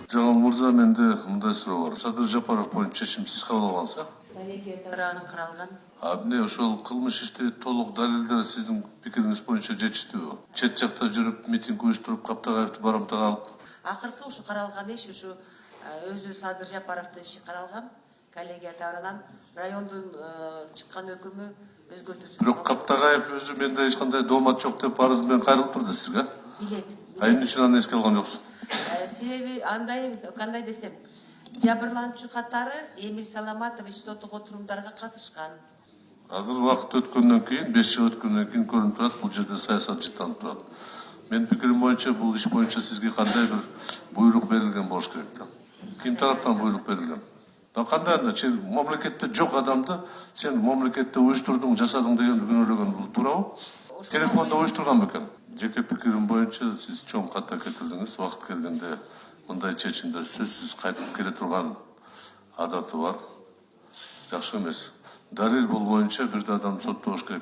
Жаңыл мырза, менде мындай суроо бар. Садыр Жапаров боюнча чечим сиз кабыл алгансыз, э? Коллегия тавранын каралган. Эмне ошол кылмыш ишти толук далилдер сиздин пикириңиз боюнча жетиштүүбү? Чет жакта жүрүп митинг уюштуруп Каптагаевди барымтага алып. Акыркы ушу каралган иш ушу өзү Садыр Жапаровдун иши каралган. Коллегия тавранан райондун чыккан өкүмү өзгөртүүсүз. Бирок Каптагаев өзү менде эч кандай доомат жок деп арыз менен кайрылып турду сизге. Билет. Эмне үчүн аны эске алган жоксуз? Себеби кандай десем, жабырлануучу катары Эмиль Саламатович соттогу турумдарга катышкан. Азыр убакыт өткөндөн кийин, 5 жыл өткөндөн кийин көрүнүп турат, бул жерде саясат жыттанып турат. Менин пикирим боюнча бул иш боюнча сизге кандай бир буйрук берилген болуш керек да. Ким тараптан буйрук берилген? Кандай анда сен мамлекетте жок адамды сен мамлекетте уюштурдуң, жасадың деген күнөөлөгөн бул туурабы? Телефонда уюштурган бекен. Жеке пикирим боюнча сиз чоң ката кетирдиңиз. Убакыт келгенде мындай чечимдер сөзсүз кайтып келе турган адаты бар. Жакшы эмес. Далил бул боюнча бир да адам соттобош керек.